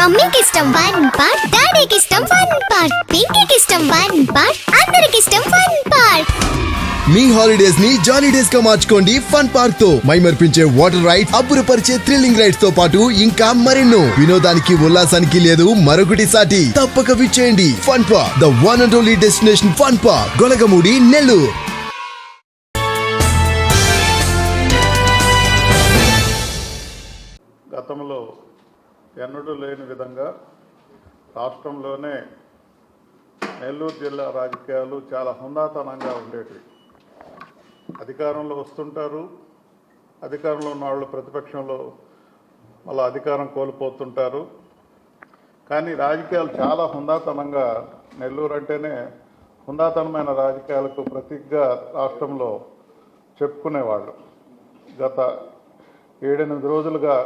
మమ్మీకి ఇష్టం one part, డాడీకి ఇష్టం వన్ పార్ట్, పింకీకి ఇష్టం వన్ పార్ట్, అందరికి ఇష్టం వన్ పార్ట్. మీ హాలిడేస్ ని జాలీ డేస్ గా మార్చుకోండి ఫన్ పార్క్ తో. మైమర్పించే వాటర్ రైడ్స్, అబ్బురపరిచే థ్రిల్లింగ్ రైడ్స్ తో పాటు ఇంకా మరెన్నో. వినోదానికి ఉల్లాసానికి లేదు మరొకటి సాటి. తప్పక విచ్చేయండి fun park, the one and only destination fun park, Golagamudi, Nellore. గతంలో ఎన్నడూ లేని విధంగా రాష్ట్రంలోనే నెల్లూరు జిల్లా రాజకీయాలు చాలా హుందాతనంగా ఉండేవి. అధికారంలో వస్తుంటారు, అధికారంలో ఉన్న వాళ్ళు ప్రతిపక్షంలో మళ్ళీ అధికారం కోల్పోతుంటారు. కానీ రాజకీయాలు చాలా హుందాతనంగా, నెల్లూరు అంటేనే హుందాతనమైన రాజకీయాలకు ప్రతీకగా రాష్ట్రంలో చెప్పుకునేవాళ్ళు. గత 7-8 రోజులుగా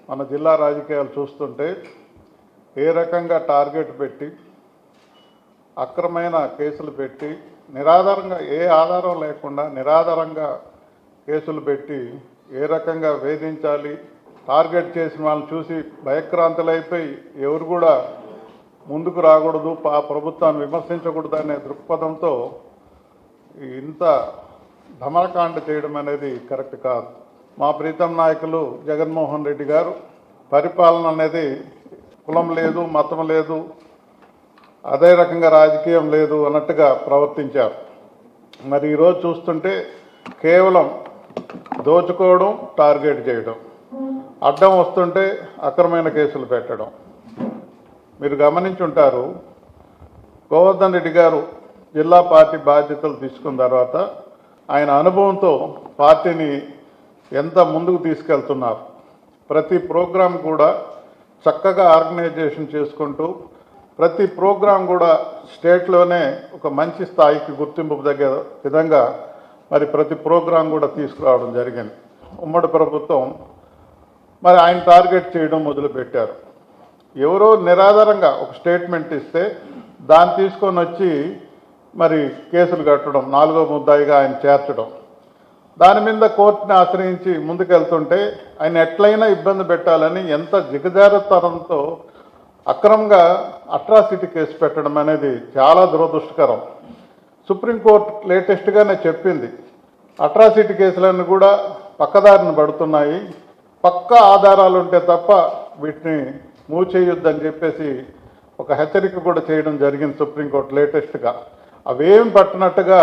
మన జిల్లా రాజకీయాలు చూస్తుంటే ఏ రకంగా టార్గెట్ పెట్టి, అక్రమైన కేసులు పెట్టి, నిరాధారంగా ఏ ఆధారం లేకుండా నిరాధారంగా కేసులు పెట్టి ఏ రకంగా వేధించాలి, టార్గెట్ చేసిన వాళ్ళని చూసి భయక్రాంతులైపోయి ఎవరు కూడా ముందుకు రాకూడదు, ప్రభుత్వాన్ని విమర్శించకూడదు అనే దృక్పథంతో ఇంత ధమరకాండ చేయడం అనేది కరెక్ట్ కాదు. మా ప్రీతం నాయకులు జగన్మోహన్ రెడ్డి గారు పరిపాలన అనేది కులం లేదు, మతం లేదు, అదే రకంగా రాజకీయం లేదు అన్నట్టుగా ప్రవర్తించారు. మరి ఈరోజు చూస్తుంటే కేవలం దోచుకోవడం, టార్గెట్ చేయడం, అడ్డం వస్తుంటే అక్రమైన కేసులు పెట్టడం. మీరు గమనించుంటారు, గోవర్ధన్ రెడ్డి గారు జిల్లా పార్టీ బాధ్యతలు తీసుకున్న తర్వాత ఆయన అనుభవంతో పార్టీని ఎంత ముందుకు తీసుకెళ్తున్నారు. ప్రతి ప్రోగ్రాం కూడా చక్కగా ఆర్గనైజేషన్ చేసుకుంటూ ప్రతి ప్రోగ్రాం కూడా స్టేట్లోనే ఒక మంచి స్థాయికి గుర్తింపు దగ్గర విధంగా మరి ప్రతి ప్రోగ్రాం కూడా తీసుకురావడం జరిగింది. ఉమ్మడి ప్రభుత్వం మరి ఆయన టార్గెట్ చేయడం మొదలుపెట్టారు. ఎవరో నిరాధారంగా ఒక స్టేట్మెంట్ ఇస్తే దాన్ని తీసుకొని వచ్చి మరి కేసులు కట్టడం, 4వ ముద్దాయిగా ఆయన చేర్చడం, దాని మీద కోర్టుని ఆశ్రయించి ముందుకెళ్తుంటే ఆయన ఎట్లయినా ఇబ్బంది పెట్టాలని ఎంత జిగజారుతనంతో అక్రమంగా అట్రాసిటీ కేసు పెట్టడం అనేది చాలా దురదృష్టకరం. సుప్రీంకోర్టు లేటెస్ట్గానే చెప్పింది, అట్రాసిటీ కేసులన్నీ కూడా పక్కదారిని పడుతున్నాయి, పక్కా ఆధారాలు ఉంటే తప్ప వీటిని మూవ్ చేయొద్దని చెప్పేసి ఒక హెచ్చరిక కూడా చేయడం జరిగింది సుప్రీంకోర్టు లేటెస్ట్గా. అవేం పట్టినట్టుగా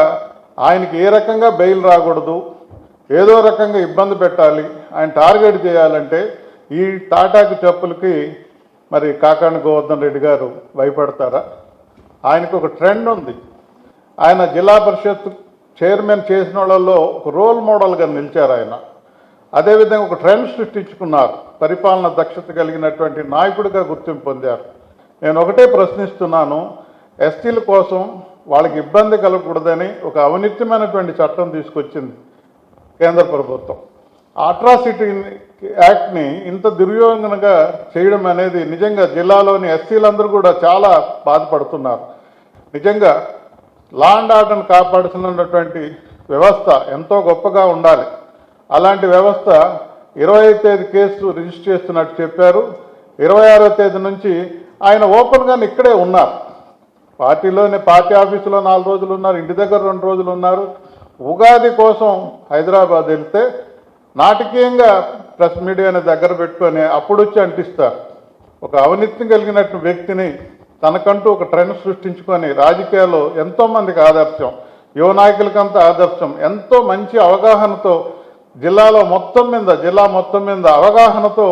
ఆయనకి ఏ రకంగా బెయిల్ రాకూడదు, ఏదో రకంగా ఇబ్బంది పెట్టాలి, ఆయన టార్గెట్ చేయాలంటే ఈ తాటాకు చెప్పులకి మరి కాకాని గోవర్ధన్ రెడ్డి గారు భయపడతారా? ఆయనకు ఒక ట్రెండ్ ఉంది. ఆయన జిల్లా పరిషత్ చైర్మన్ చేసిన వాళ్ళల్లో ఒక రోల్ మోడల్గా నిలిచారు. ఆయన అదేవిధంగా ఒక ట్రెండ్ సృష్టించుకున్నారు, పరిపాలన దక్షత కలిగినటువంటి నాయకుడిగా గుర్తింపు పొందారు. నేను ఒకటే ప్రశ్నిస్తున్నాను, ఎస్టీల కోసం వాళ్ళకి ఇబ్బంది కలగకూడదని ఒక అవినీతిమైనటువంటి చట్టం తీసుకొచ్చింది కేంద్ర ప్రభుత్వం. అట్రాసిటీ యాక్ట్ని ఇంత దుర్యోగంగా చేయడం అనేది నిజంగా జిల్లాలోని ఎస్సీలందరూ కూడా చాలా బాధపడుతున్నారు. నిజంగా లా అండ్ ఆర్డర్ని కాపాడుతున్నటువంటి వ్యవస్థ ఎంతో గొప్పగా ఉండాలి. అలాంటి వ్యవస్థ 20వ తేదీ కేసు రిజిస్టర్ చేస్తున్నట్టు చెప్పారు. 26వ తేదీ నుంచి ఆయన ఓపెన్గానే ఇక్కడే ఉన్నారు. పార్టీలోనే, పార్టీ ఆఫీసులో 4 రోజులు ఉన్నారు, ఇంటి దగ్గర 2 రోజులు ఉన్నారు. ఉగాది కోసం హైదరాబాద్ వెళ్తే నాటకీయంగా ప్రెస్ మీడియాని దగ్గర పెట్టుకొని అప్పుడు వచ్చి అంటిస్తారు. ఒక అవినీతి కలిగినట్టు వ్యక్తిని తనకంటూ ఒక ట్రెండ్ సృష్టించుకొని రాజకీయాల్లో ఎంతోమందికి ఆదర్శం, యువ నాయకులకంతా ఆదర్శం, ఎంతో మంచి అవగాహనతో జిల్లా మొత్తం మీద అవగాహనతో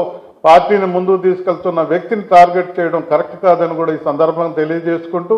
పార్టీని ముందుకు తీసుకెళ్తున్న వ్యక్తిని టార్గెట్ చేయడం కరెక్ట్ కాదని కూడా ఈ సందర్భంగా తెలియజేసుకుంటూ